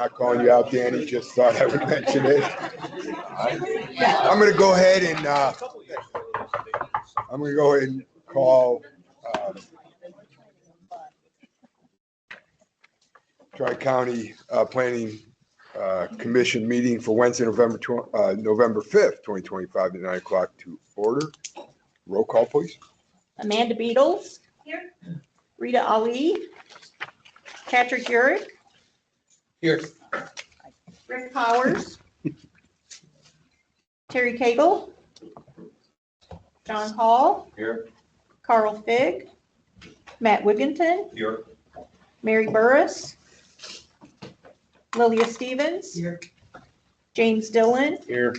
Not calling you out, Danny, just thought I would mention it. I'm going to go ahead and call Tri-County Planning Commission meeting for Wednesday, November 5th, 2025 at 9 o'clock to order. Roll call, please. Amanda Beatles. Here. Rita Ali. Patrick Urick. Here. Rick Powers. Terry Cagle. John Hall. Here. Carl Figg. Matt Wigginton. Here. Mary Burris. Lilia Stevens. Here. James Dillon. Here.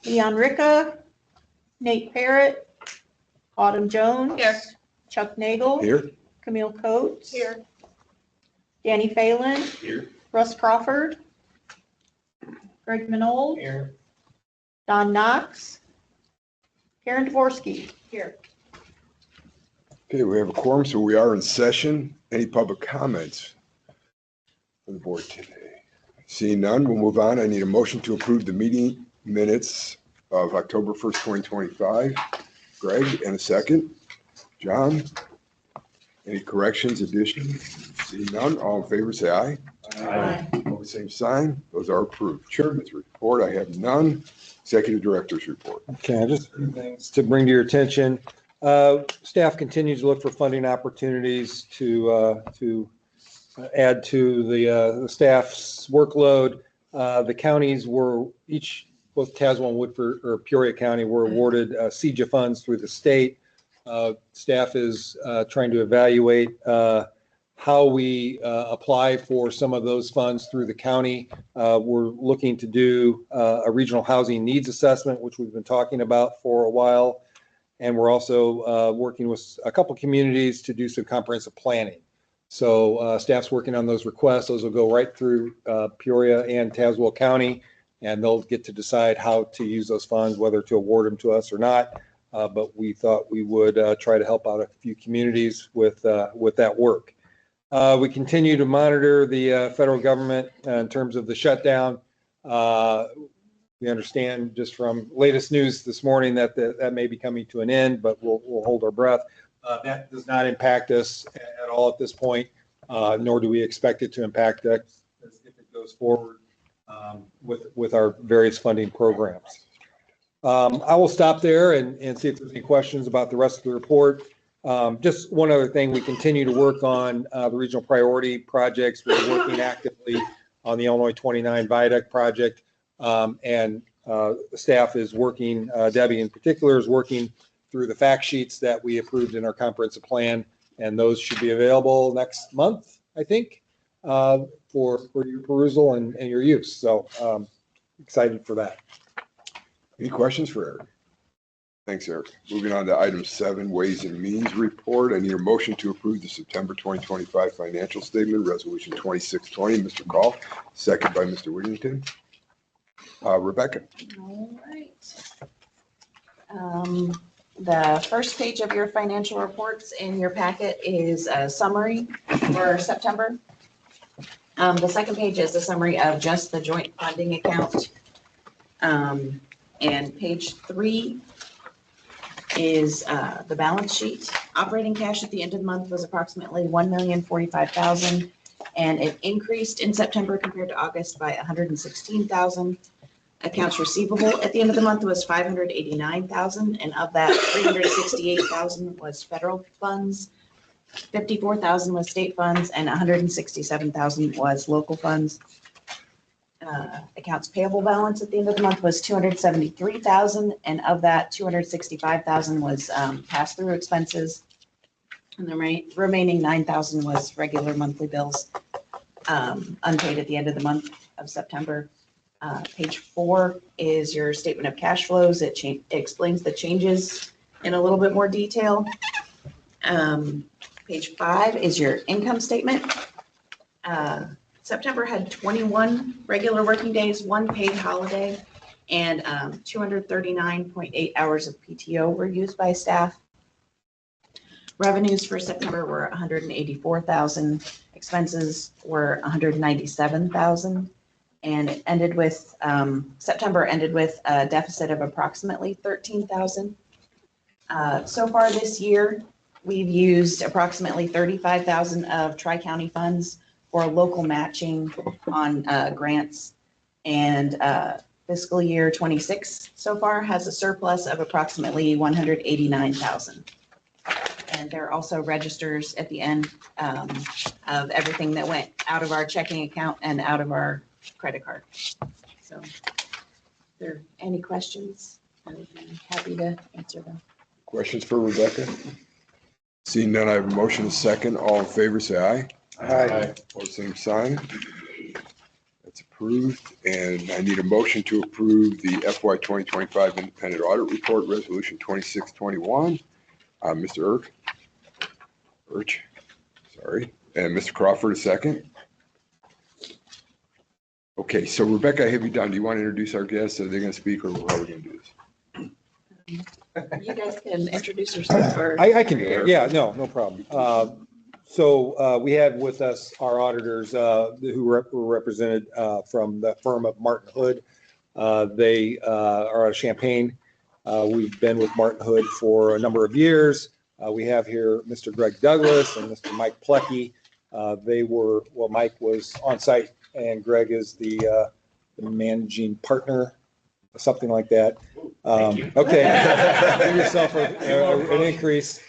Leon Ricca. Nate Parrott. Autumn Jones. Here. Chuck Nagel. Here. Camille Coates. Here. Danny Phelan. Here. Russ Crawford. Greg Minold. Here. Don Knox. Karen Dvorsky. Here. Okay, we have a quorum, so we are in session. Any public comments for the board today? Seeing none, we'll move on. I need a motion to approve the meeting minutes of October 1st, 2025. Greg, and a second. John, any corrections, additions? Seeing none, all in favor, say aye. Aye. All the same sign. Those are approved. Chairman's report, I have none. Executive Director's report. Okay, just a few things to bring to your attention. Staff continues to look for funding opportunities to add to the staff's workload. The counties were both Tazewell and Woodford or Peoria County were awarded CJA funds through the state. Staff is trying to evaluate how we apply for some of those funds through the county. We're looking to do a regional housing needs assessment, which we've been talking about for a while. And we're also working with a couple communities to do some comprehensive planning. So staff's working on those requests. Those will go right through Peoria and Tazewell County, and they'll get to decide how to use those funds, whether to award them to us or not. But we thought we would try to help out a few communities with that work. We continue to monitor the federal government in terms of the shutdown. We understand just from latest news this morning that that may be coming to an end, but we'll hold our breath. That does not impact us at all at this point, nor do we expect it to impact us if it goes forward with our various funding programs. I will stop there and see if there's any questions about the rest of the report. Just one other thing, we continue to work on the regional priority projects. We're working actively on the Illinois 29 Viaduct project, and staff is working, Debbie in particular is working through the fact sheets that we approved in our comprehensive plan, and those should be available next month, I think, for your perusal and your use. So excited for that. Any questions for Eric? Thanks, Eric. Moving on to item 7, Ways and Means Report. I need a motion to approve the September 2025 financial statement, Resolution 2620. Mr. Call, second by Mr. Whittington. Rebecca. All right. The first page of your financial reports in your packet is a summary for September. The second page is a summary of just the joint funding account. And page 3 is the balance sheet. Operating cash at the end of the month was approximately $1,045,000, and it increased in September compared to August by $116,000. Accounts receivable at the end of the month was $589,000, and of that, $368,000 was federal funds, $54,000 was state funds, and $167,000 was local funds. Accounts payable balance at the end of the month was $273,000, and of that, $265,000 was pass-through expenses, and the remaining $9,000 was regular monthly bills unpaid at the end of the month of September. Page 4 is your statement of cash flows. It explains the changes in a little bit more detail. Page 5 is your income statement. September had 21 regular working days, 1 paid holiday, and 239.8 hours of PTO were used by staff. Revenues for September were $184,000. expenses were 197,000, and it ended with, September ended with a deficit of approximately 13,000. So far this year, we've used approximately 35,000 of tri-county funds for local matching on grants. And fiscal year 26 so far has a surplus of approximately 189,000. And there are also registers at the end of everything that went out of our checking account and out of our credit card. So if there are any questions, I would be happy to answer them. Questions for Rebecca? Seeing none, I have a motion and a second. All in favor, say aye. Aye. Or same sign. That's approved. And I need a motion to approve the FY 2025 Independent Audit Report, Resolution 2621. Mr. Urch, sorry. And Mr. Crawford, a second. Okay, so Rebecca, I have you down. Do you want to introduce our guests? Are they going to speak or how are we going to do this? You guys can introduce yourself or. I can do it. Yeah, no problem. So we have with us our auditors who were represented from the firm of Martin Hood. They are out of Champaign. We've been with Martin Hood for a number of years. We have here Mr. Greg Douglas and Mr. Mike Plecky. Mike was on site and Greg is the managing partner, something like that. Okay, give yourself an increase.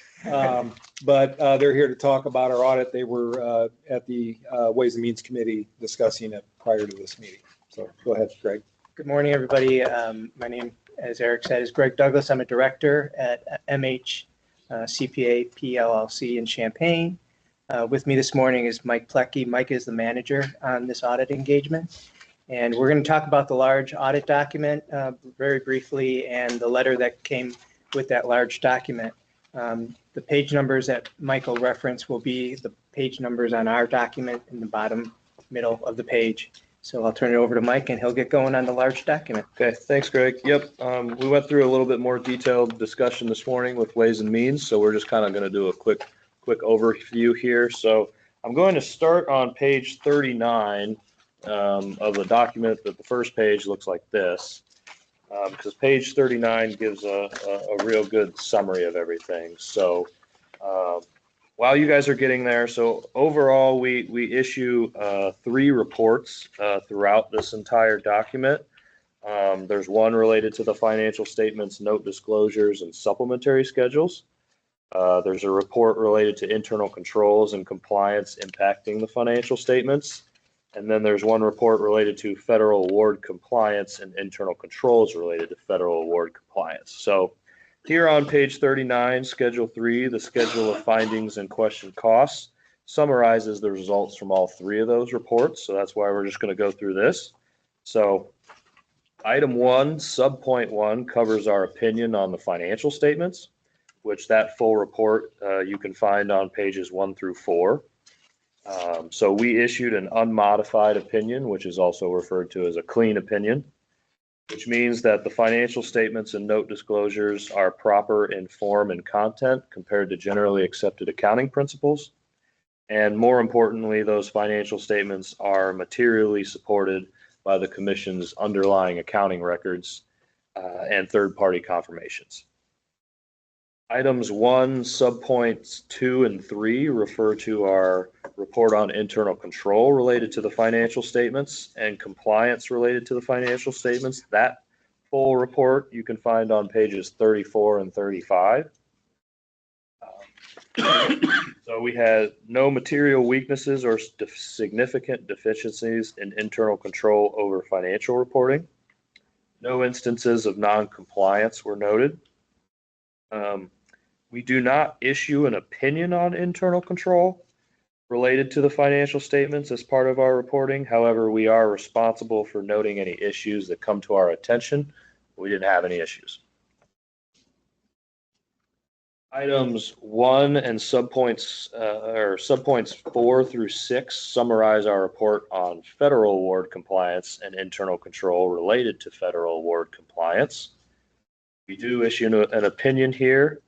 But they're here to talk about our audit. They were at the Ways and Means Committee discussing it prior to this meeting. So go ahead, Greg. Good morning, everybody. My name, as Eric said, is Greg Douglas. I'm a director at MH CPA PLLC in Champaign. With me this morning is Mike Plecky. Mike is the manager on this audit engagement. And we're going to talk about the large audit document very briefly and the letter that came with that large document. The page numbers that Michael referenced will be the page numbers on our document in the bottom middle of the page. So I'll turn it over to Mike and he'll get going on the large document. Okay, thanks, Greg. Yep, we went through a little bit more detailed discussion this morning with Ways and Means, so we're just kind of going to do a quick overview here. So I'm going to start on page 39 of the document. That the first page looks like this, because page 39 gives a real good summary of everything. So while you guys are getting there, so overall we issue 3 reports throughout this entire document. There's one related to the financial statements, note disclosures, and supplementary schedules. There's a report related to internal controls and compliance impacting the financial statements. And then there's one report related to federal award compliance and internal controls related to federal award compliance. So here on page 39, Schedule 3, the schedule of findings and question costs, summarizes the results from all 3 of those reports. So that's why we're just going to go through this. So item 1, subpoint 1, covers our opinion on the financial statements, which that full report you can find on pages 1 through 4. So we issued an unmodified opinion, which is also referred to as a clean opinion, which means that the financial statements and note disclosures are proper in form and content compared to generally accepted accounting principles. And more importantly, those financial statements are materially supported by the Commission's underlying accounting records and third-party confirmations. Items 1, subpoints 2 and 3 refer to our report on internal control related to the financial statements and compliance related to the financial statements. That full report you can find on pages 34 and 35. So we had no material weaknesses or significant deficiencies in internal control over financial reporting. No instances of non-compliance were noted. We do not issue an opinion on internal control related to the financial statements as part of our reporting. However, we are responsible for noting any issues that come to our attention. We didn't have any issues. Items 1 and subpoints 4 through 6 summarize our report on federal award compliance and internal control related to federal award compliance. We do issue an opinion here,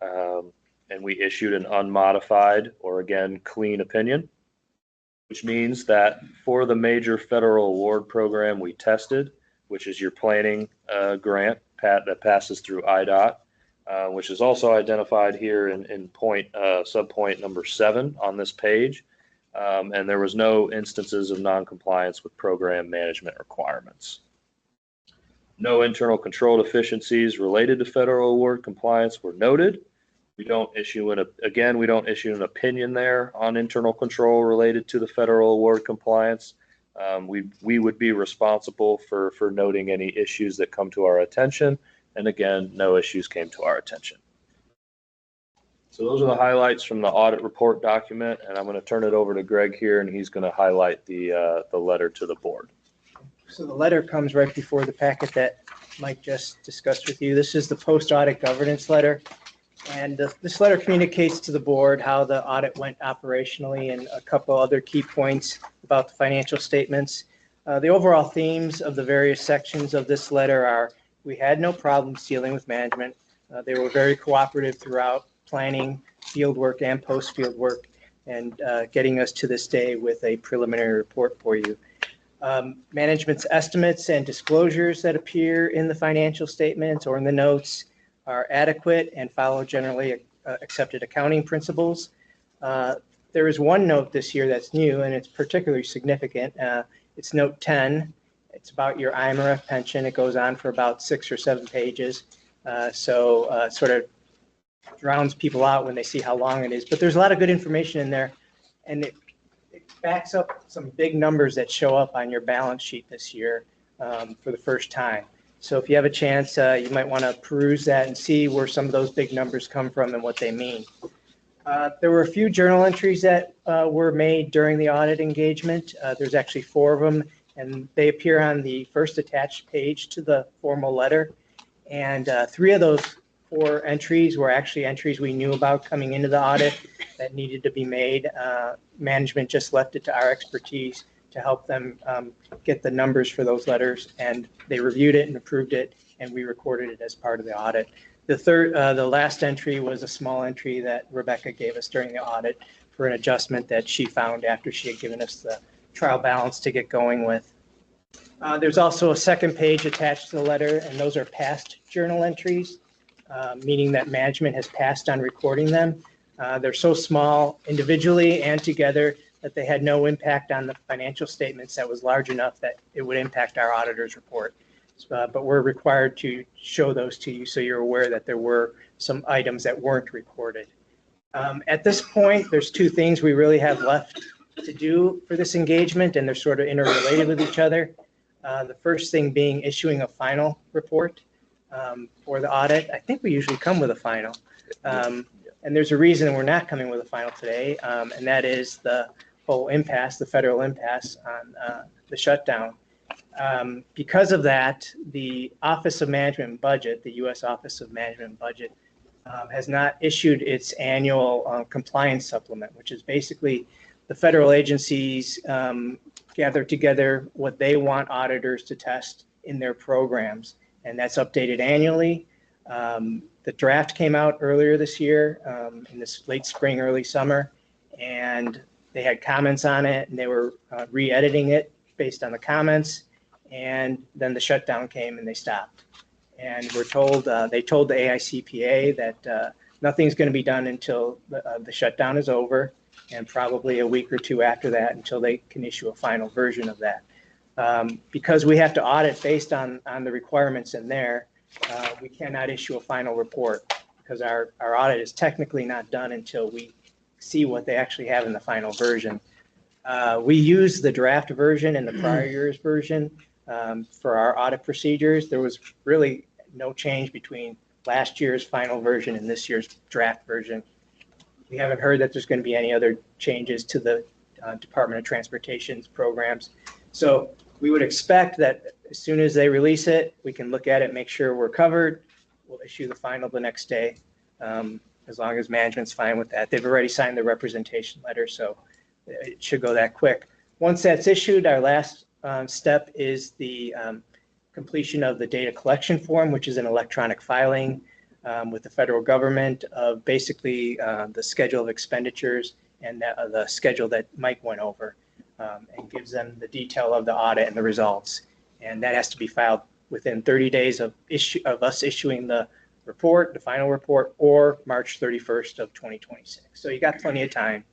and we issued an unmodified, or again, clean opinion. which means that for the major federal award program we tested, which is your planning grant that passes through IDOT, which is also identified here in subpoint number 7 on this page. And there was no instances of noncompliance with program management requirements. No internal control deficiencies related to federal award compliance were noted. We don't issue an opinion there on internal control related to the federal award compliance. We would be responsible for noting any issues that come to our attention. And again, no issues came to our attention. So those are the highlights from the audit report document, and I'm going to turn it over to Greg here, and he's going to highlight the letter to the board. So the letter comes right before the packet that Mike just discussed with you. This is the post-audit governance letter. And this letter communicates to the board how the audit went operationally and a couple other key points about the financial statements. The overall themes of the various sections of this letter are: we had no problems dealing with management. They were very cooperative throughout planning, field work, and post-field work, and getting us to this day with a preliminary report for you. Management's estimates and disclosures that appear in the financial statements or in the notes are adequate and follow generally accepted accounting principles. There is one note this year that's new, and it's particularly significant. It's note 10. It's about your IMRF pension. It goes on for about 6 or 7 pages. So sort of drowns people out when they see how long it is. But there's a lot of good information in there, and it backs up some big numbers that show up on your balance sheet this year for the first time. So if you have a chance, you might want to peruse that and see where some of those big numbers come from and what they mean. There were a few journal entries that were made during the audit engagement. There's actually 4 of them, and they appear on the first attached page to the formal letter. And 3 of those 4 entries were actually entries we knew about coming into the audit that needed to be made. Management just left it to our expertise to help them get the numbers for those letters, and they reviewed it and approved it, and we recorded it as part of the audit. The last entry was a small entry that Rebecca gave us during the audit for an adjustment that she found after she had given us the trial balance to get going with. There's also a second page attached to the letter, and those are past journal entries, meaning that management has passed on recording them. They're so small individually and together that they had no impact on the financial statements that was large enough that it would impact our auditor's report. But we're required to show those to you so you're aware that there were some items that weren't recorded. At this point, there's 2 things we really have left to do for this engagement, and they're sort of interrelated with each other. The first thing being issuing a final report for the audit. I think we usually come with a final. And there's a reason we're not coming with a final today, and that is the whole impasse, the federal impasse on the shutdown. Because of that, the Office of Management and Budget, the U.S. Office of Management and Budget, has not issued its annual compliance supplement, which is basically the federal agencies gather together what they want auditors to test in their programs, and that's updated annually. The draft came out earlier this year, in this late spring, early summer, and they had comments on it, and they were re-editing it based on the comments, and then the shutdown came and they stopped. And we're told, they told the AICPA that nothing's going to be done until the shutdown is over, and probably a week or 2 after that until they can issue a final version of that. Because we have to audit based on the requirements in there, we cannot issue a final report because our audit is technically not done until we see what they actually have in the final version. We use the draft version and the prior year's version for our audit procedures. There was really no change between last year's final version and this year's draft version. We haven't heard that there's going to be any other changes to the Department of Transportation's programs. So we would expect that as soon as they release it, we can look at it, make sure we're covered. We'll issue the final the next day, as long as management's fine with that. They've already signed the representation letter, so it should go that quick. Once that's issued, our last step is the completion of the data collection form, which is an electronic filing with the federal government of basically the schedule of expenditures and the schedule that Mike went over. and gives them the detail of the audit and the results. And that has to be filed within 30 days of us issuing the report, the final report, or March 31st of 2026. So you got plenty of time.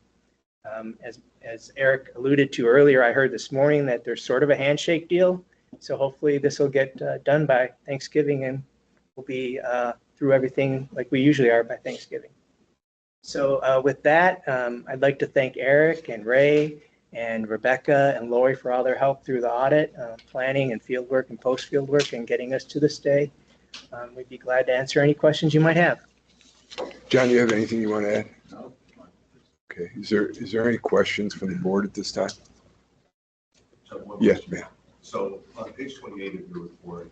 As Eric alluded to earlier, I heard this morning that there's sort of a handshake deal. So hopefully this will get done by Thanksgiving, and we'll be through everything like we usually are by Thanksgiving. So with that, I'd like to thank Eric and Ray and Rebecca and Lori for all their help through the audit, planning and field work and post-field work and getting us to this day. We'd be glad to answer any questions you might have. John, you have anything you want to add? No. Okay, is there any questions from the board at this time? So one Yes, question. ma'am. So on page 28 of your report,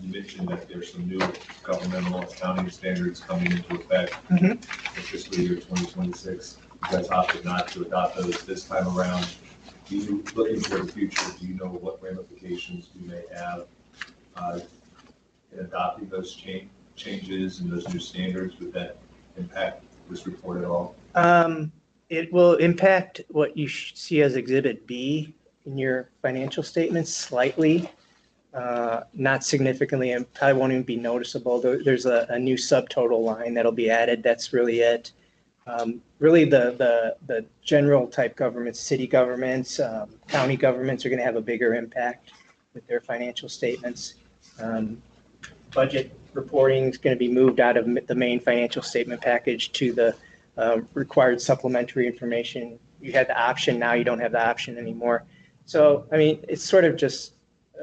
you mentioned that there's some new governmental accounting standards coming into effect Mhm. for fiscal year 2026. You guys opted not to adopt those this time around. Looking for the future, do you know what ramifications we may have in adopting those changes and those new standards? Would that impact this report at all? It will impact what you see as Exhibit B in your financial statements slightly, not significantly, and probably won't even be noticeable. There's a new subtotal line that'll be added. That's really it. Really, the general type governments, city governments, county governments are going to have a bigger impact with their financial statements. Budget reporting is going to be moved out of the main financial statement package to the required supplementary information. You had the option, now you don't have the option anymore. So, I mean, it's sort of just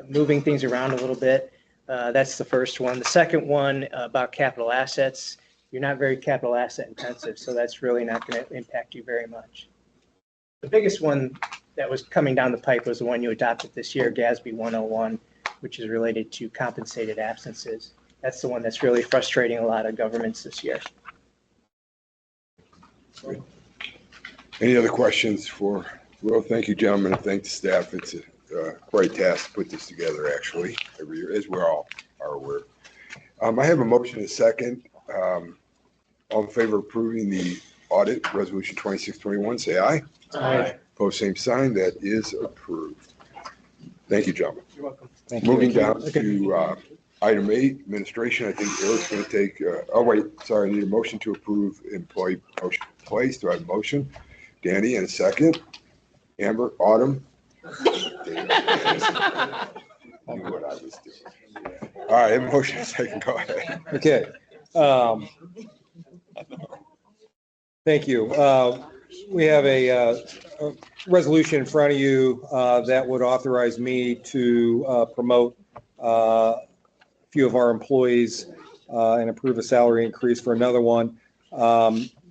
moving things around a little bit. That's the first one. The second one about capital assets, you're not very capital asset intensive, so that's really not going to impact you very much. The biggest one that was coming down the pipe was the one you adopted this year, GASB 101, which is related to compensated absences. That's the one that's really frustrating a lot of governments this year. Any other questions for Will? Thank you, gentlemen, and thank the staff. It's quite a task to put this together, actually, every year, as we all are aware. I have a motion and a second. All in favor of approving the audit, Resolution 2621, say aye. Aye. Opposed, same sign. That is approved. Thank you, gentlemen. You're welcome. Thank you. Moving down to item 8, administration. I think Eric's going to take, I need a motion to approve employee motion place. Do I have a motion? Danny, and a second. Amber, Autumn. Knew what I was doing. All right, I have a motion and a second. Go ahead. Okay. Thank you. We have a resolution in front of you that would authorize me to promote a few of our employees and approve a salary increase for another one.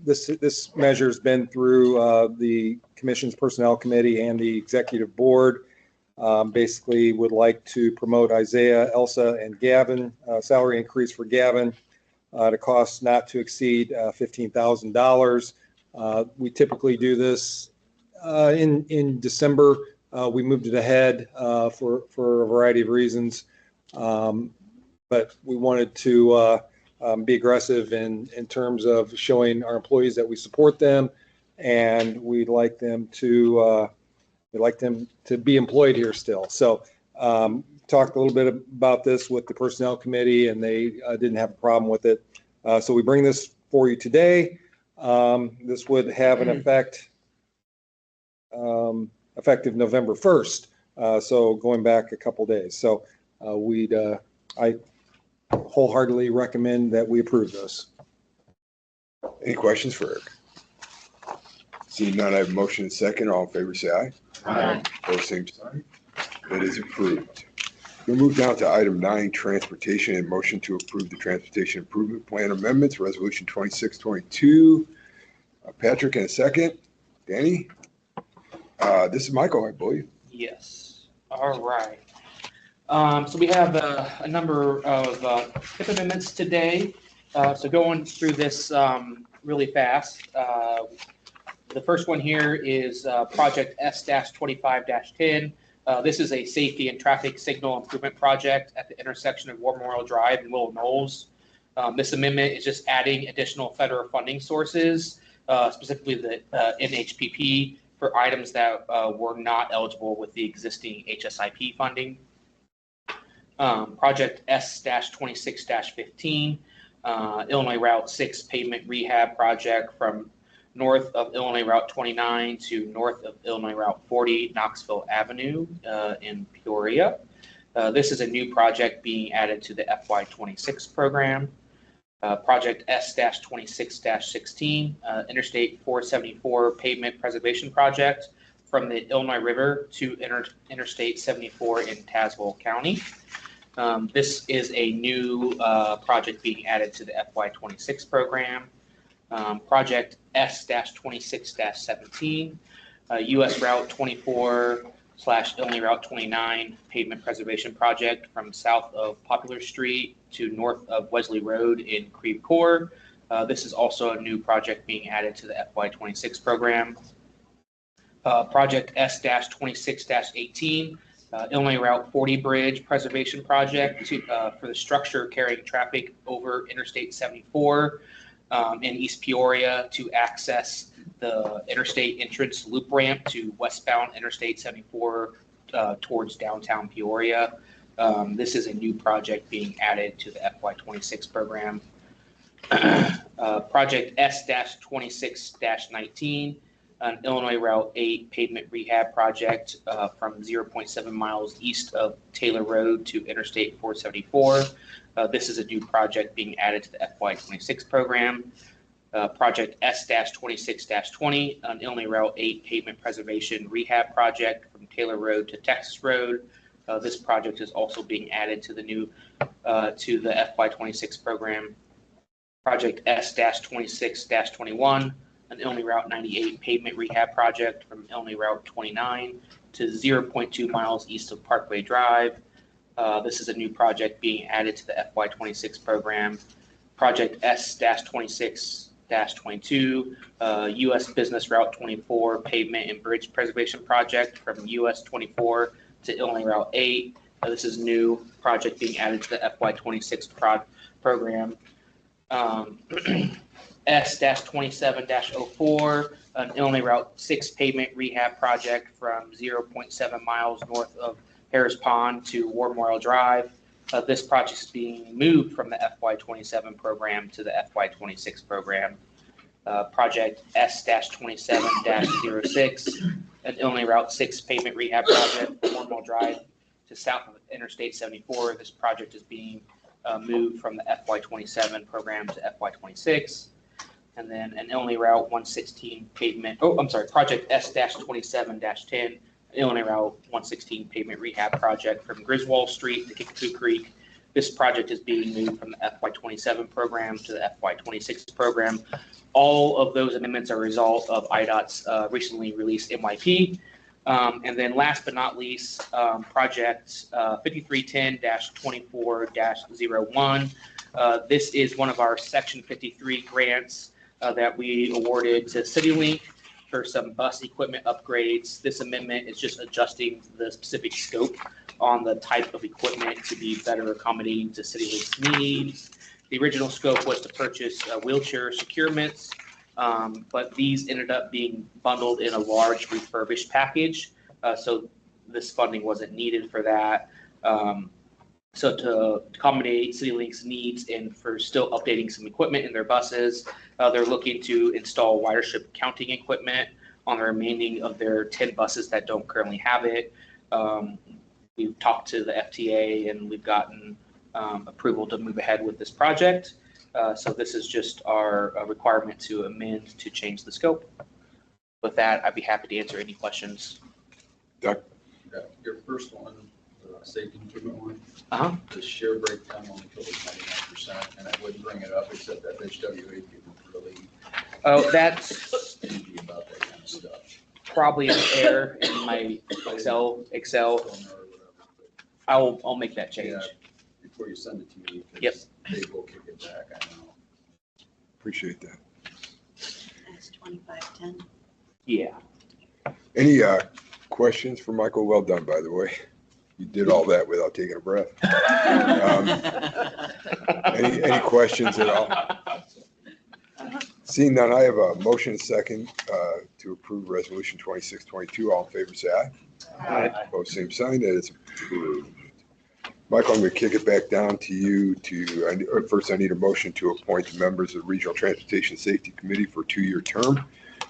This measure's been through the Commission's Personnel Committee and the Executive Board. Basically would like to promote Isaiah, Elsa, and Gavin, salary increase for Gavin to cost not to exceed $15,000. We typically do this in December. We moved it ahead for a variety of reasons. But we wanted to be aggressive in terms of showing our employees that we support them, and we'd like them to be employed here still. So talked a little bit about this with the Personnel Committee, and they didn't have a problem with it. So we bring this for you today. This would have an effect effective November 1st. So going back a couple days. So I wholeheartedly recommend that we approve this. Any questions for Eric? Seeing none, I have a motion and a second. All in favor, say aye. Aye. Opposed, same sign. That is approved. We'll move down to item 9, transportation, and motion to approve the transportation improvement plan amendments, resolution 2622. Patrick, in a second. Danny? This is Michael, I believe. Yes. All right. So we have a number of TIP amendments today. So going through this really fast. The first one here is project S-25-10. This is a safety and traffic signal improvement project at the intersection of War Memorial Drive and Willow Knolls. This amendment is just adding additional federal funding sources, specifically the NHPP for items that were not eligible with the existing HSIP funding. Project S-26-15, Illinois Route 6 pavement rehab project from north of Illinois Route 29 to north of Illinois Route 40, Knoxville Avenue in Peoria. This is a new project being added to the FY26 program. Project S-26-16, Interstate 474 pavement preservation project from the Illinois River to Interstate 74 in Tazewell County. This is a new project being added to the FY26 program. Project S-26-17, US Route 24/Illinois Route 29 pavement preservation project from south of Popular Street to north of Wesley Road in Creve Coeur. This is also a new project being added to the FY26 program. Project S-26-18, Illinois Route 40 Bridge Preservation Project for the structure carrying traffic over Interstate 74 in East Peoria to access the interstate entrance loop ramp to westbound Interstate 74 towards downtown Peoria. This is a new project being added to the FY26 program. Project S-26-19, an Illinois Route 8 pavement rehab project from 0.7 miles east of Taylor Road to Interstate 474. This is a new project being added to the FY26 program. Project S-26-20, an Illinois Route 8 pavement preservation rehab project from Taylor Road to Texas Road. This project is also being added to the new to the FY26 program. Project S-26-21, an Illinois Route 98 pavement rehab project from Illinois Route 29 to 0.2 miles east of Parkway Drive. This is a new project being added to the FY26 program. Project S-26-22, US Business Route 24 pavement and bridge preservation project from US 24 to Illinois Route 8. This is a new project being added to the FY26 program. S-27-04, an Illinois Route 6 pavement rehab project from 0.7 miles north of Harris Pond to War Memorial Drive. This project is being moved from the FY27 program to the FY26 program. Project S-27-06, an Illinois Route 6 pavement rehab project from War Memorial Drive to south of Interstate 74. This project is being moved from the FY27 program to FY26. And then an Illinois Route 116 pavement, Project S-27-10, Illinois Route 116 pavement rehab project from Griswold Street to Kickapoo Creek. This project is being moved from the FY27 program to the FY26 program. All of those amendments are a result of IDOT's recently released MYP. And then last but not least, project 5310-24-01. This is one of our Section 53 grants that we awarded to CityLink for some bus equipment upgrades. This amendment is just adjusting the specific scope on the type of equipment to be better accommodating to CityLink's needs. The original scope was to purchase wheelchair securements, but these ended up being bundled in a large refurbished package. So this funding wasn't needed for that. So to accommodate CityLink's needs and for still updating some equipment in their buses, they're looking to install ridership counting equipment on the remaining of their 10 buses that don't currently have it. We've talked to the FTA and we've gotten approval to move ahead with this project. So this is just our requirement to amend to change the scope. With that, I'd be happy to answer any questions. Doug? Your first one, the safety improvement one, Uh-huh. the share breakdown only covers 99%, and I wouldn't bring it up except that HWA people really Oh, that's stingy about that kind of stuff. probably an error in my Excel. Don't know or whatever, but I'll make that change. yeah, before you send it to me, Yep. 'cause they will kick it back, I know. Appreciate that. That's 2510. Yeah. Any questions for Michael? Well done, by the way. You did all that without taking a breath. Any questions at all? Seeing none, I have a motion second to approve Resolution 2622. All in favor, say aye. Aye. Opposed, same sign. That is approved. Michael, I'm going to kick it back down to you first I need a motion to appoint the members of the Regional Transportation Safety Committee for a 2-year term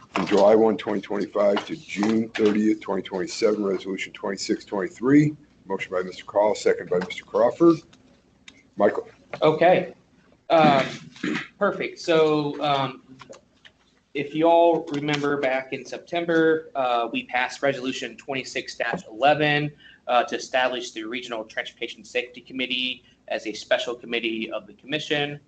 from July 1, 2025 to June 30th, 2027, Resolution 2623. Motion by Mr. Call, second by Mr. Crawford. Michael. Okay. Perfect. So if you all remember back in September, we passed Resolution 26-11 to establish the Regional Transportation Safety Committee as a special committee of the commission.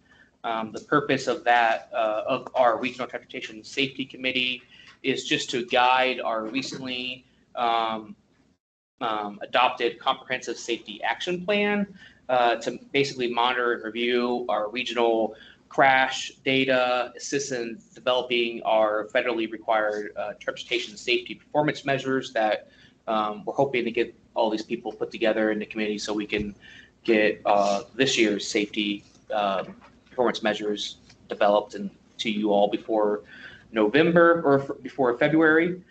The purpose of that, of our Regional Transportation Safety Committee, is just to guide our recently adopted Comprehensive Safety Action Plan to basically monitor and review our regional crash data, assist in developing our federally required transportation safety performance measures that we're hoping to get all these people put together in the committee so we can get this year's safety performance measures developed and to you all before November or before February.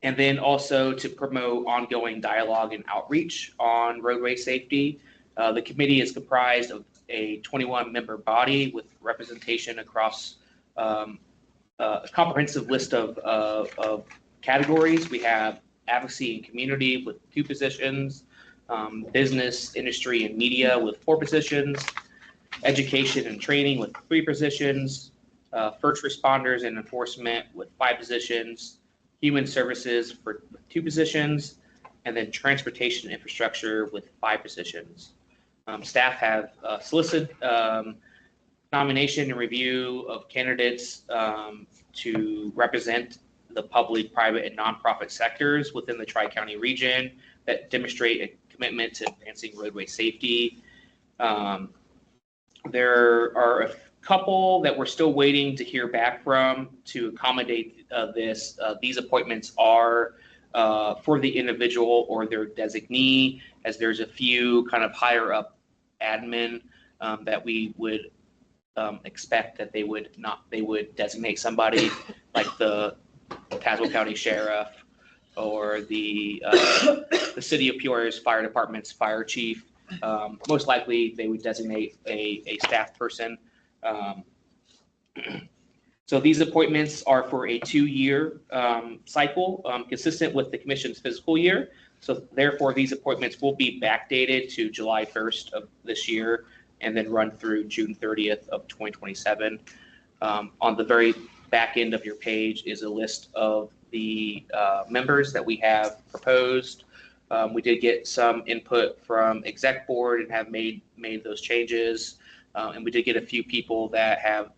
And then also to promote ongoing dialogue and outreach on roadway safety. The committee is comprised of a 21-member body with representation across a comprehensive list of categories. We have advocacy and community with 2 positions, business, industry, and media with 4 positions, education and training with 3 positions, first responders and enforcement with 5 positions, human services with 2 positions, and then transportation infrastructure with 5 positions. Staff have solicited nomination and review of candidates to represent the public, private, and nonprofit sectors within the Tri-County region that demonstrate a commitment to advancing roadway safety. There are a couple that we're still waiting to hear back from to accommodate this. These appointments are for the individual or their designee, as there's a few kind of higher up admin that we would expect that they would designate somebody like the Tazewell County Sheriff or the City of Peoria's Fire Department's fire chief. Most likely they would designate a staff person. So these appointments are for a 2-year cycle, consistent with the commission's fiscal year. So therefore, these appointments will be backdated to July 1st of this year and then run through June 30th of 2027. On the very back end of your page is a list of the members that we have proposed. We did get some input from exec board and have made those changes. And we did get a few people that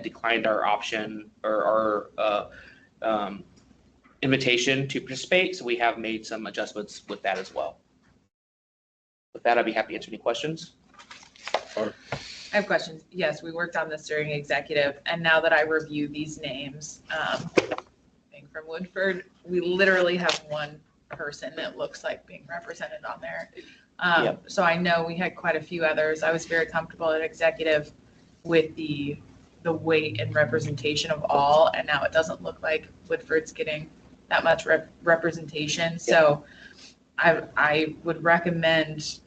declined our option or our invitation to participate. So we have made some adjustments with that as well. With that, I'd be happy to answer any questions. I have questions. Yes, we worked on this during executive, and now that I review these names, being from Woodford, we literally have one person that looks like being represented on there. Yep. So I know we had quite a few others. I was very comfortable at executive with the weight and representation of all, and now it doesn't look like Woodford's getting that much representation. So I would recommend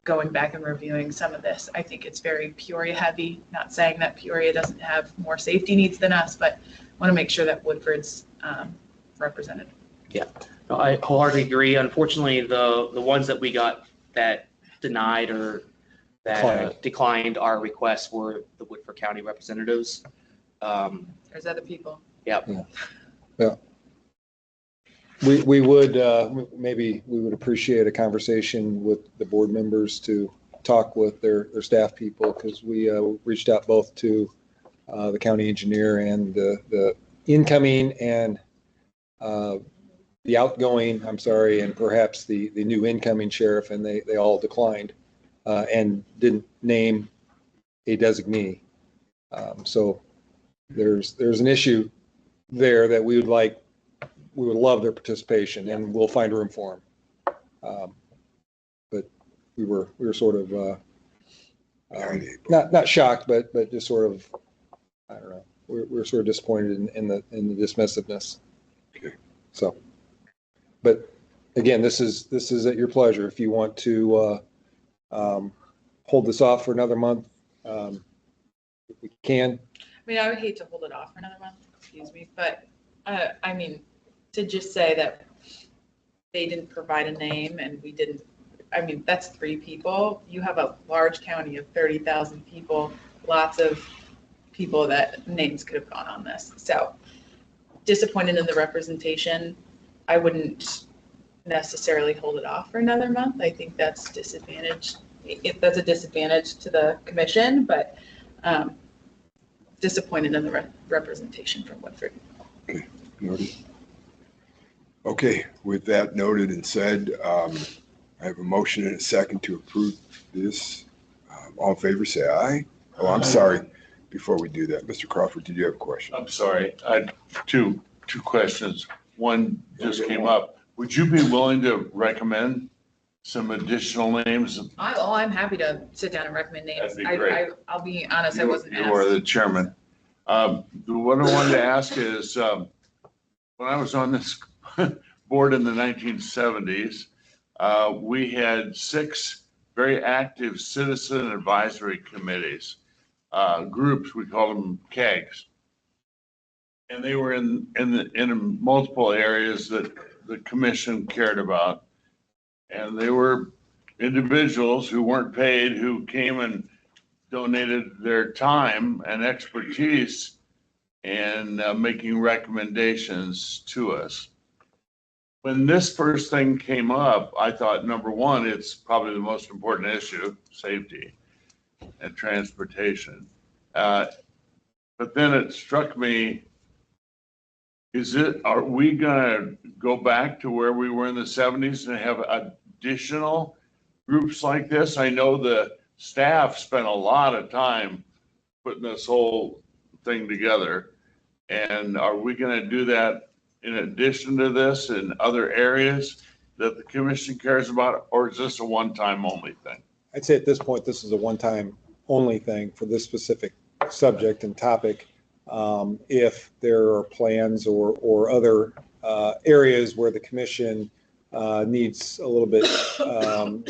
going back and reviewing some of this. I think it's very Peoria heavy, not saying that Peoria doesn't have more safety needs than us, but want to make sure that Woodford's represented. Yeah, no, I wholeheartedly agree. Unfortunately, the ones that we got that denied or that declined our requests were the Woodford County representatives. There's other people. Yep. Yeah. We would, maybe we would appreciate a conversation with the board members to talk with their staff people, because we reached out both to the county engineer and the incoming and the outgoing, and perhaps the new incoming sheriff, and they all declined and didn't name a designee. So there's an issue there that we would love their participation, and we'll find room for them. But we were sort of not shocked, but just sort of I don't know, we're sort of disappointed in the dismissiveness. Okay. So, but again, this is at your pleasure. If you want to hold this off for another month, we can. I mean, I would hate to hold it off for another month, excuse me, but, I mean, to just say that they didn't provide a name and we didn't, I mean, that's 3 people. You have a large county of 30,000 people, lots of people that names could have gone on this. So disappointed in the representation. I wouldn't necessarily hold it off for another month. I think that's disadvantaged. That's a disadvantage to the commission, but disappointed in the representation from Woodford. Okay, noted. Okay, with that noted and said, I have a motion and a second to approve this. All in favor, say aye. Oh, I'm sorry. Before we do that, Mr. Crawford, did you have a question? I'm sorry. I had two questions. One just came up. Would you be willing to recommend some additional names? I'm happy to sit down and recommend names. That'd be great. I'll be honest, I wasn't You are asked. the chairman. What I wanted to ask is, when I was on this board in the 1970s, we had 6 very active citizen advisory committees, groups, we called them CAGs. And they were in multiple areas that the commission cared about. And they were individuals who weren't paid, who came and donated their time and expertise in making recommendations to us. When this first thing came up, I thought, number one, it's probably the most important issue, safety and transportation. But then it struck me, are we gonna go back to where we were in the 70s and have additional groups like this? I know the staff spent a lot of time putting this whole thing together. And are we gonna do that in addition to this in other areas that the commission cares about, or is this a one-time only thing? I'd say at this point, this is a one-time only thing for this specific subject and topic. If there are plans or other areas where the commission needs a little bit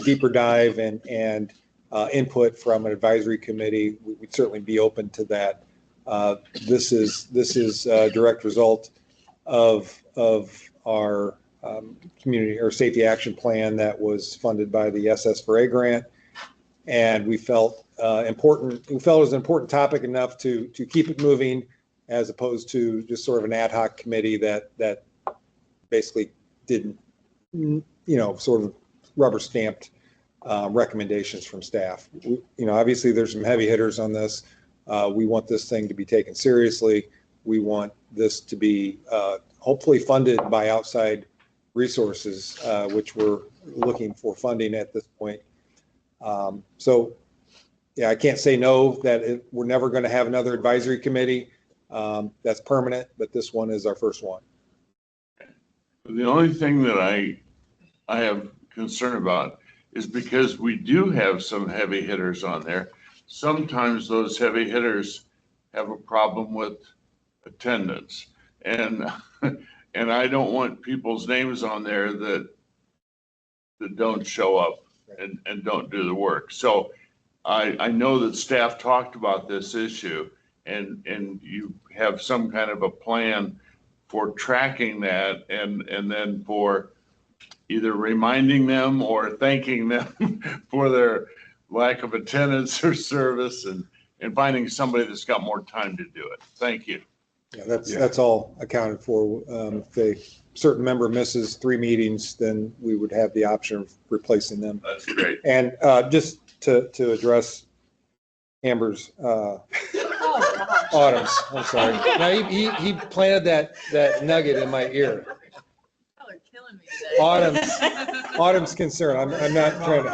deeper dive and input from an advisory committee, we'd certainly be open to that. This is a direct result of our community or safety action plan that was funded by the SS4A grant. And we felt it was an important topic enough to keep it moving, as opposed to just sort of an ad hoc committee that basically didn't, sort of rubber stamped recommendations from staff. Obviously there's some heavy hitters on this. We want this thing to be taken seriously. We want this to be hopefully funded by outside resources, which we're looking for funding at this point. So, yeah, I can't say no that we're never going to have another advisory committee that's permanent, but this one is our first one. The only thing that I have concern about is because we do have some heavy hitters on there. Sometimes those heavy hitters have a problem with attendance, and I don't want people's names on there that don't show up and don't do the work. So I know that staff talked about this issue, and you have some kind of a plan for tracking that, and then for either reminding them or thanking them for their lack of attendance or service, and finding somebody that's got more time to do it. Thank you. Yeah, that's all accounted for. If a certain member misses 3 meetings, then we would have the option of replacing them. That's great. And just to address Amber's Autumn's, I'm sorry. Now he planted that nugget in my ear. Y'all are killing me today. Autumn's concern. I'm not trying to.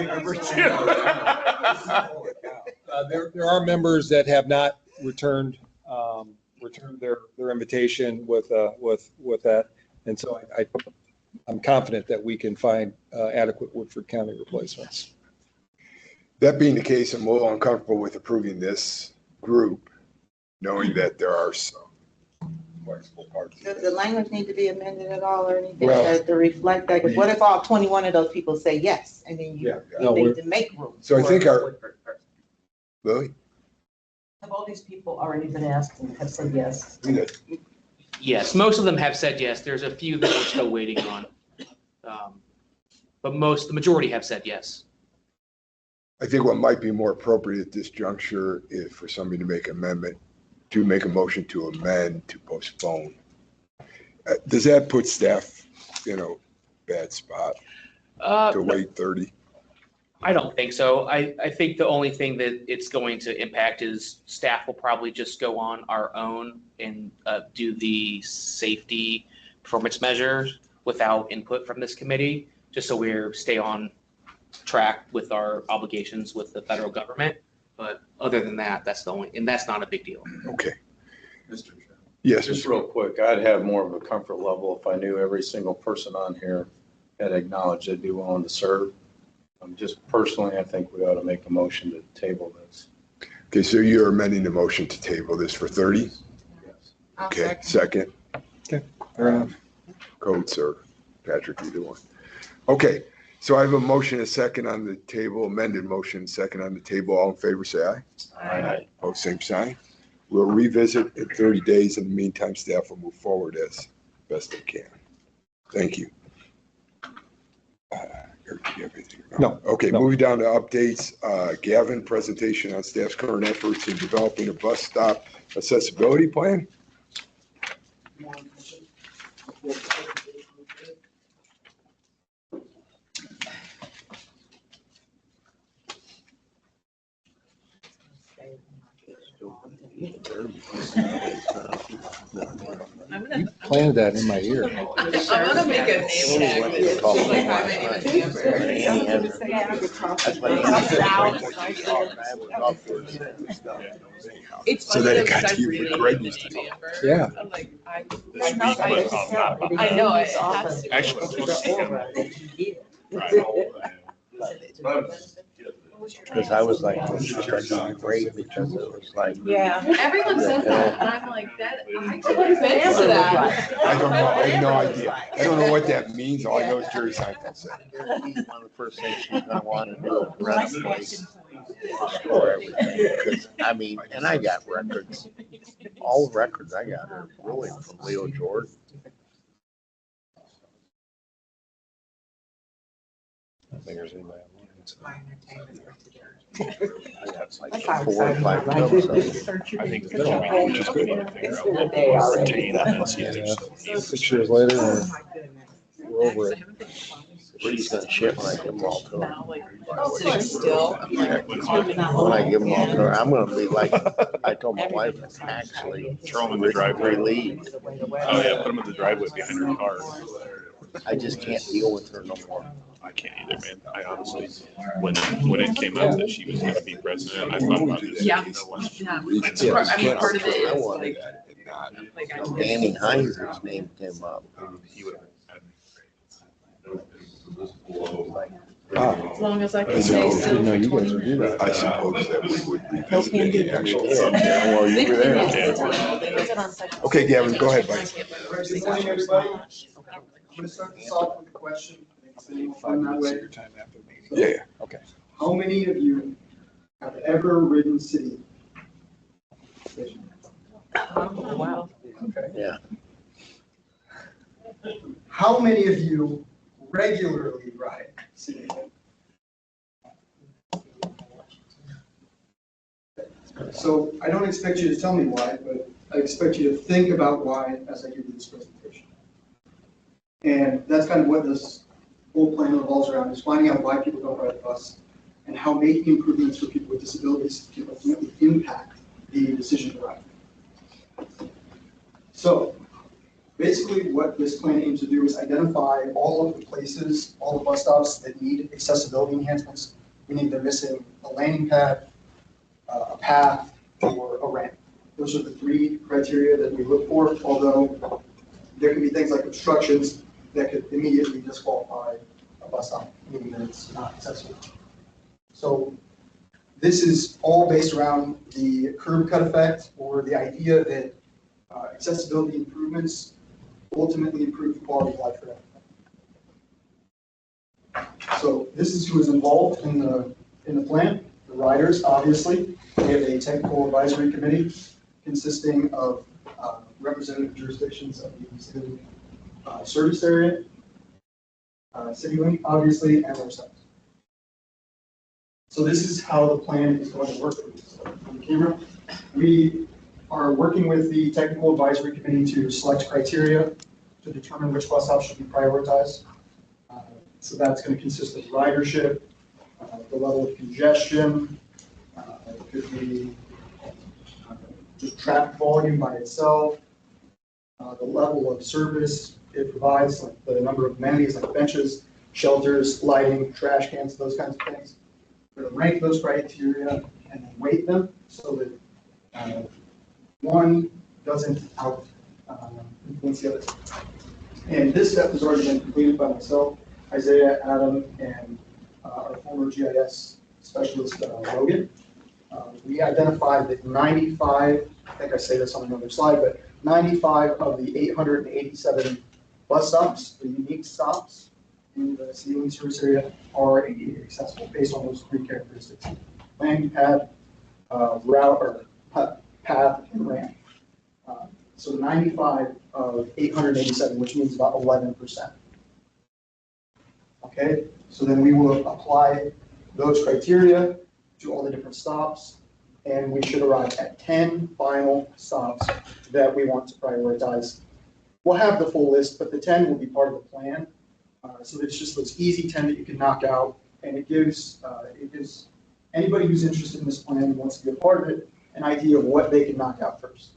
There are members that have not returned their invitation with that, and so I'm confident that we can find adequate Woodford County replacements. That being the case, I'm a little uncomfortable with approving this group knowing that there are some flexible parts. Does the language need to be amended at all or anything Well- to reflect that? 'Cause what if all 21 of those people say yes? And then Yeah. you No, need to make room. So I for think a our- Woodford person. Lily? Have all these people already been asked and have said yes? Yes, most of them have said yes. There's a few that we're still waiting on. But the majority have said yes. I think what might be more appropriate at this juncture is for somebody to make a motion to amend, to postpone. Does that put staff in a bad spot to wait 30? I don't think so. I think the only thing that it's going to impact is staff will probably just go on our own and do the safety performance measures without input from this committee, just so we stay on track with our obligations with the federal government. But other than that, that's not a big deal. Okay. Mr. Chairman. Yes, Just Mr. real quick, I'd have more of a comfort level if I knew every single person on here had acknowledged they'd be willing to serve. Just personally, I think we ought to make a motion to table this. Okay, so you're amending the motion to table this for 30? Yes. Okay, second. Fair enough. Coates or Patrick, either one. Okay, so I have a motion, a second on the table, amended motion, second on the table. All in favor, say aye. Aye. Opposed, same sign. We'll revisit in 30 days. In the meantime, staff will move forward as best they can. Thank you. Eric, do you have anything? No. Okay, No. moving down to updates. Gavin, presentation on staff's current efforts in developing a bus stop accessibility plan. You planted that in my ear. I'm gonna make a name tag. Like, hi, my name is It's So funny then that it got to I've you, really Greg the used to name Amber. Yeah. I'm like, I I know it has to. Actually, Because I was like, great, because it was like. Yeah. Everyone says that, and I'm like, that, I couldn't answer that. I don't know. I have no idea. I don't know what that means. All I know is Jerry Seinfeld said it. One of the first things she's gonna want to do is renovate, restore everything. 'Cause, I mean, and I got records, all the records I got are really from Leo Jordan. I think there's anybody online. I got like 4 or 5 of them. I think the job just we need to figure out what we'll retain and then see if there's still. 6 years later, we're over it. She's gonna ship when I give them all to her. Now, like, sitting still, I'm like, When I give them all to her, I'm gonna be like, I told my wife, actually, Throw them in the driveway. relieved. Oh, yeah, put them in the driveway behind her car. I just can't deal with her no more. I can't either, man. I honestly, when it came out that she was gonna be president, I thought about this. Yeah. You know what? yeah. I mean, part of it I is wanted like, I Danny Heinz's name came up. He would have. as long as I can I stay know. still No, for you 20 guys would do minutes. that. I suppose that we would revisit the actual. Yeah, well, you were there. Okay, Gavin, go ahead, buddy. Good morning, everybody. I'm gonna start this off with a question. If anyone from that way. Yeah. How many of you have ever ridden city? Oh, wow. Yeah. How many of you regularly ride city? So I don't expect you to tell me why, but I expect you to think about why as I give you this presentation. And that's kind of what this whole plan revolves around, is finding out why people don't ride the bus and how making improvements for people with disabilities can ultimately impact the decision to ride. So basically what this plan aims to do is identify all of the places, all the bus stops that need accessibility enhancements, meaning they're missing a landing pad, a path, or a ramp. Those are the 3 criteria that we look for, although there can be things like obstructions that could immediately disqualify a bus stop, meaning that it's not accessible. So This is all based around the curb cut effect, or the idea that accessibility improvements ultimately improve the quality of life for everyone. So this is who is involved in the plan. The riders, obviously. We have a technical advisory committee consisting of representative jurisdictions of the city service area, CityLink, obviously, and ourselves. So this is how the plan is going to work. On the camera, we are working with the technical advisory committee to select criteria to determine which bus stops should be prioritized. So that's going to consist of ridership, the level of congestion, it could be just traffic volume by itself, the level of service it provides, like the number of amenities like benches, shelters, lighting, trash cans, those kinds of things. We're going to rank those criteria and then weight them so that one doesn't influence the other. And this step has already been completed by myself, Isaiah, Adam, and our former GIS specialist, Logan. We identified that 95, I think I say this on another slide, but 95 of the 887 bus stops, the unique stops in the CityLink service area, are ADA accessible based on those three characteristics: landing pad, route, or path, and ramp. So 95 of 887, which means about 11%. Okay, so then we will apply those criteria to all the different stops, and we should arrive at 10 final stops that we want to prioritize. We'll have the full list, but the 10 will be part of the plan. So it's just those easy 10 that you can knock out, and it gives anybody who's interested in this plan and wants to be a part of it an idea of what they can knock out first.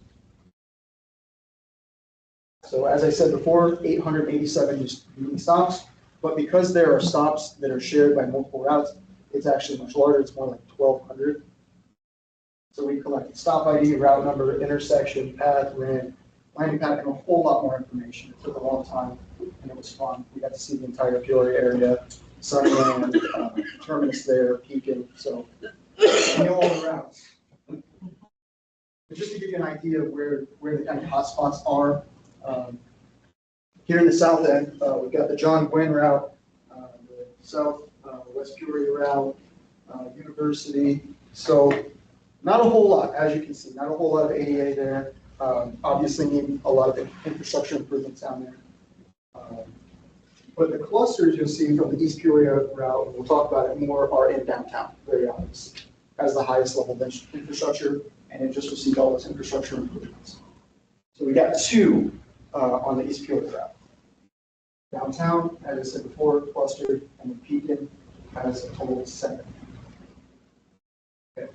So as I said before, 887 unique stops, but because there are stops that are shared by multiple routes, it's actually much larger. It's more like 1,200. So we collected stop ID, route number, intersection, path, ramp, landing pad, and a whole lot more information. It took a long time, and it was fun. We got to see the entire Peoria area, Sunnyland, terminus there, Pekin. So we know all the routes. But just to give you an idea of where the kind of hotspots are, here in the south end, we've got the John Gwynn route, the south West Peoria route, University. So not a whole lot, as you can see, not a whole lot of ADA there. Obviously need a lot of infrastructure improvements down there. But the clusters you'll see from the East Peoria route, we'll talk about it more, are in downtown, very obvious, as the highest level infrastructure, and it just received all those infrastructure improvements. So we got two on the East Peoria route. Downtown, as I said before, clustered, and then Pekin has a total of 7. Okay.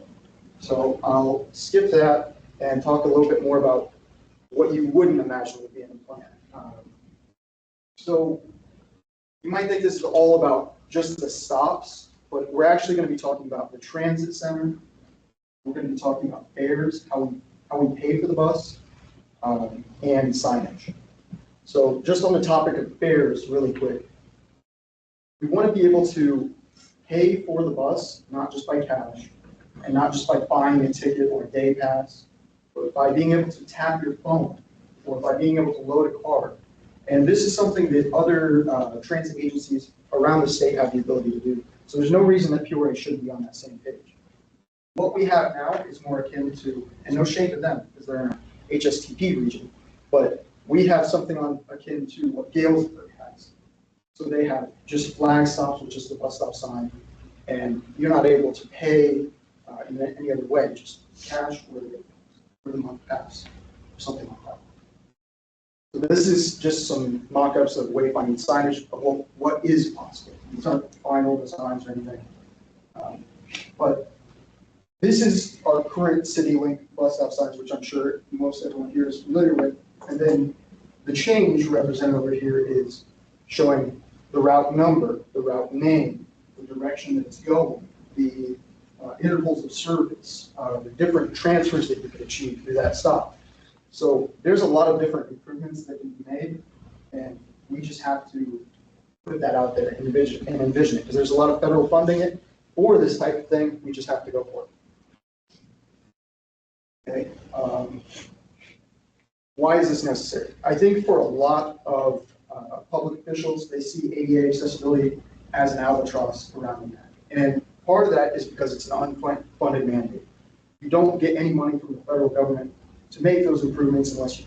So I'll skip that and talk a little bit more about what you wouldn't imagine would be in the plan. So you might think this is all about just the stops, but we're actually going to be talking about the transit center. We're going to be talking about fares, how we pay for the bus, and signage. So just on the topic of fares, really quick, we want to be able to pay for the bus, not just by cash, and not just by buying a ticket or a day pass, but by being able to tap your phone, or by being able to load a card. And this is something that other transit agencies around the state have the ability to do. So there's no reason that Peoria shouldn't be on that same page. What we have now is more akin to, and no shame to them, because they're in an HSTP region, but we have something akin to what Galesburg has. So they have just flag stops with just the bus stop sign, and you're not able to pay in any other way, just cash or the month pass, or something like that. So this is just some mock-ups of wayfinding signage of what is possible. These aren't final designs or anything. But this is our current CityLink bus stop signs, which I'm sure most everyone here is familiar with. And then the change represented over here is showing the route number, the route name, the direction that it's going, the intervals of service, the different transfers that you could achieve through that stop. So there's a lot of different improvements that can be made, and we just have to put that out there and envision it, because there's a lot of federal funding for this type of thing, we just have to go for it. Okay. Why is this necessary? I think for a lot of public officials, they see ADA accessibility as an albatross around that. And part of that is because it's an unfunded mandate. You don't get any money from the federal government to make those improvements unless you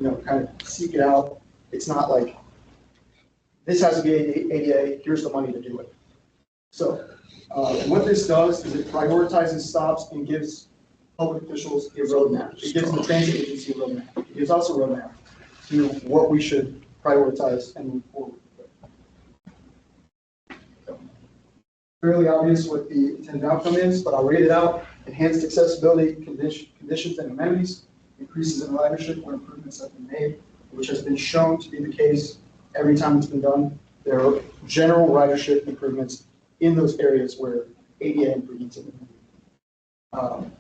go, kind of seek it out. It's not like, this has to be ADA, here's the money to do it. So what this does is it prioritizes stops and gives public officials a roadmap. It gives the transit agency a roadmap. It gives us a roadmap to what we should prioritize and move forward with. So, fairly obvious what the intended outcome is, but I'll read it out. Enhanced accessibility conditions and amenities, increases in ridership where improvements have been made, which has been shown to be the case every time it's been done. There are general ridership improvements in those areas where ADA improvements have been made.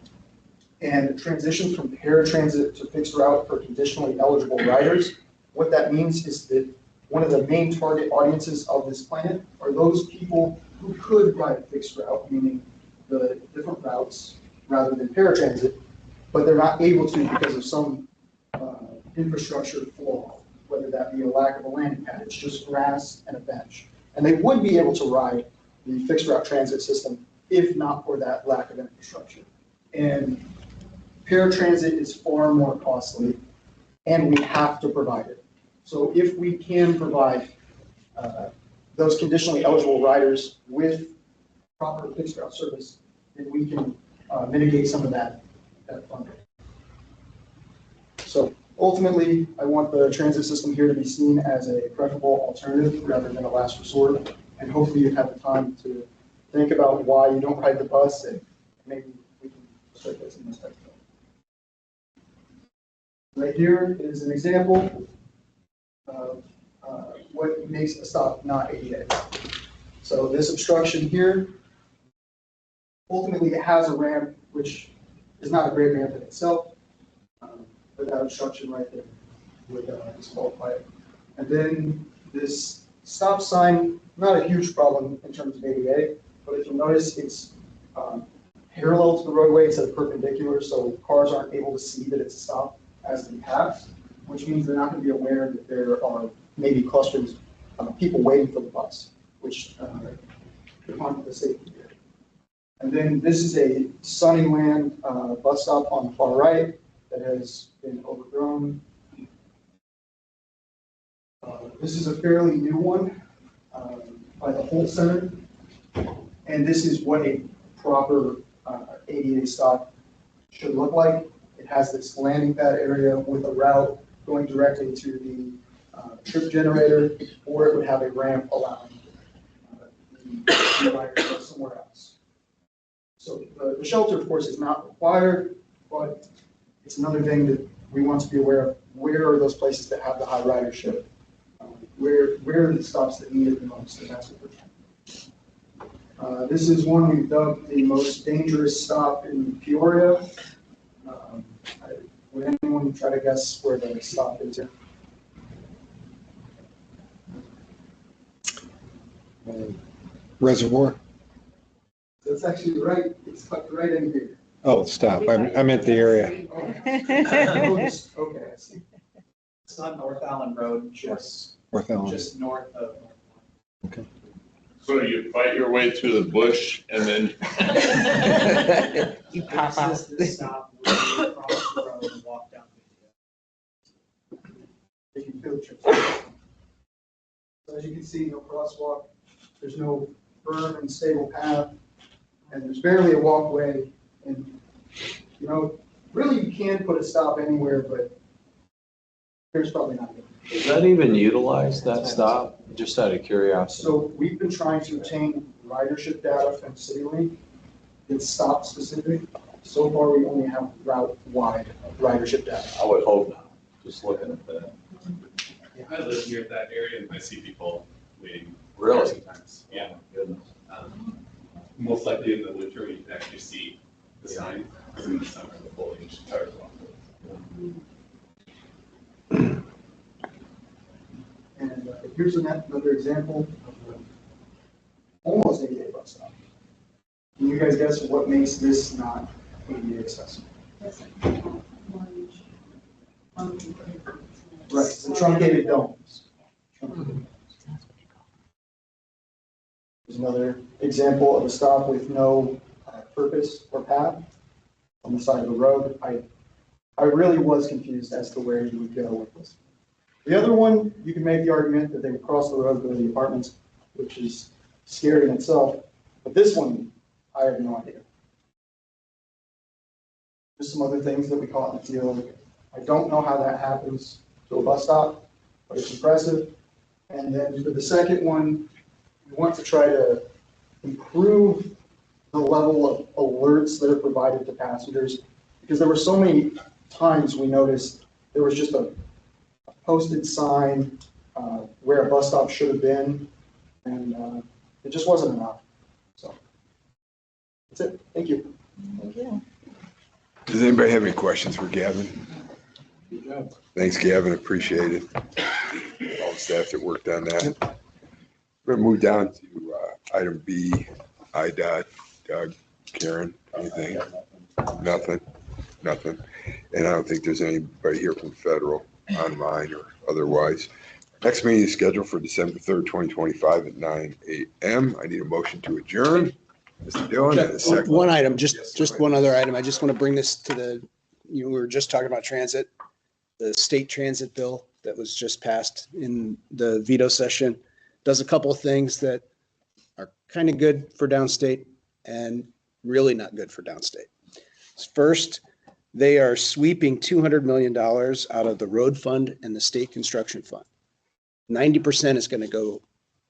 And transition from paratransit to fixed route for conditionally eligible riders. What that means is that one of the main target audiences of this plan are those people who could ride a fixed route, meaning the different routes rather than paratransit, but they're not able to because of some infrastructure flaw, whether that be a lack of a landing pad. It's just grass and a bench. And they would be able to ride the fixed route transit system if not for that lack of infrastructure. And paratransit is far more costly, and we have to provide it. So if we can provide those conditionally eligible riders with proper fixed route service, then we can mitigate some of that funding. So ultimately, I want the transit system here to be seen as a preferable alternative rather than a last resort. And hopefully you've had the time to think about why you don't ride the bus, and maybe we can start this in this type of thing. Right here is an example of what makes a stop not ADA. So this obstruction here, ultimately it has a ramp, which is not a great ramp in itself, but that obstruction right there would disqualify it. And then this stop sign, not a huge problem in terms of ADA, but if you notice, it's parallel to the roadway instead of perpendicular, so cars aren't able to see that it's a stop as they pass, which means they're not going to be aware that there are maybe clusters of people waiting for the bus, which could harm the safety here. And then this is a Sunnyland bus stop on the far right that has been overgrown. This is a fairly new one by the Holt Center, and this is what a proper ADA stop should look like. It has this landing pad area with a route going directly to the trip generator, or it would have a ramp allowing the rider to go somewhere else. So the shelter, of course, is not required, but it's another thing that we want to be aware of. Where are those places that have the high ridership? Where are the stops that need it the most? And that's what we're trying. This is one we've dubbed the most dangerous stop in Peoria. Would anyone try to guess where the stop is here? Reservoir? That's actually right. It's tucked right in here. Oh, stop. I meant the area. Okay, I see. It's on North Allen Road, just North Allen. just north of. Okay. So you fight your way through the bush and then. You pop out. This is the stop where you cross the road and walk down. Taking field trips. So as you can see, no crosswalk. There's no firm and stable path, and there's barely a walkway. And really, you can put a stop anywhere, but there's probably not. Does that even utilize that stop? Just out of curiosity. So we've been trying to obtain ridership data from CityLink. It's stop specific. So far, we only have route-wide ridership data. I would hope not, just looking at that. I live near that area and I see people waiting. Really? Sometimes, yeah. Goodness. Most likely in the winter, you can actually see the sign, because in the summer, the foliage covers off. And here's another example of almost ADA bus stop. Can you guys guess what makes this not ADA accessible? Right, it's the truncated domes. There's another example of a stop with no purpose or path on the side of the road. I really was confused as to where you would go with this. The other one, you can make the argument that they would cross the road, go to the apartments, which is scary in itself. But this one, I have no idea. Just some other things that we caught in the field. I don't know how that happens to a bus stop, but it's impressive. And then for the second one, we want to try to improve the level of alerts that are provided to passengers, because there were so many times we noticed there was just a posted sign where a bus stop should have been, and it just wasn't enough. So that's it. Thank you. Thank you. Does anybody have any questions for Gavin? Thanks, Gavin. Appreciate it. All the staff that worked on that. We're gonna move down to item B, IDOT. Doug, Karen, anything? Nothing. And I don't think there's anybody here from federal, online or otherwise. Next meeting is scheduled for December 3rd, 2025 at 9 a.m. I need a motion to adjourn. Mr. Dillon, and a second. One item, just one other item. I just want to bring this to we were just talking about transit, the state transit bill that was just passed in the veto session does a couple of things that are kind of good for downstate and really not good for downstate. First, they are sweeping $200 million out of the road fund and the state construction fund. 90% is going to go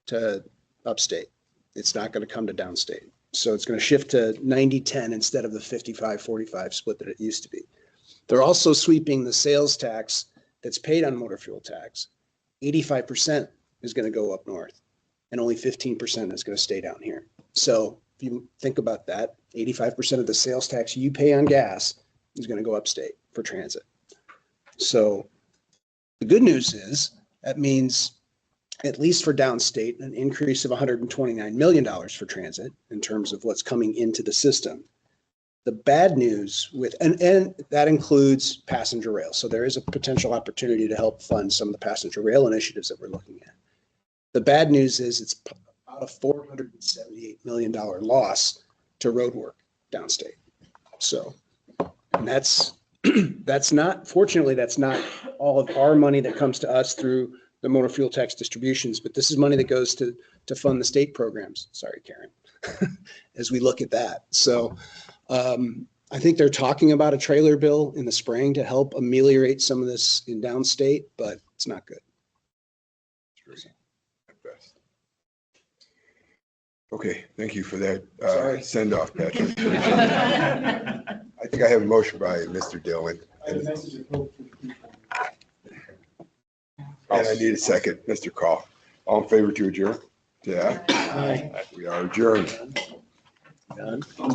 to upstate. It's not going to come to downstate. So it's going to shift to 90-10 instead of the 55-45 split that it used to be. They're also sweeping the sales tax that's paid on motor fuel tax. 85% is going to go up north and only 15% is going to stay down here. So if you think about that, 85% of the sales tax you pay on gas is going to go upstate for transit. So the good news is that means, at least for downstate, an increase of $129 million for transit in terms of what's coming into the system. The bad news and that includes passenger rail. So there is a potential opportunity to help fund some of the passenger rail initiatives that we're looking at. The bad news is it's about a $478 million loss to road work downstate. So, and that's not, fortunately, that's not all of our money that comes to us through the motor fuel tax distributions, but this is money that goes to fund the state programs. Sorry, Karen, as we look at that. So I think they're talking about a trailer bill in the spring to help ameliorate some of this in downstate, but it's not good. Okay, thank you for that Sorry. send off, Patrick. I think I have a motion by Mr. Dillon. And I need a second, Mr. Call. All in favor to adjourn? Yeah. We are adjourned. Done.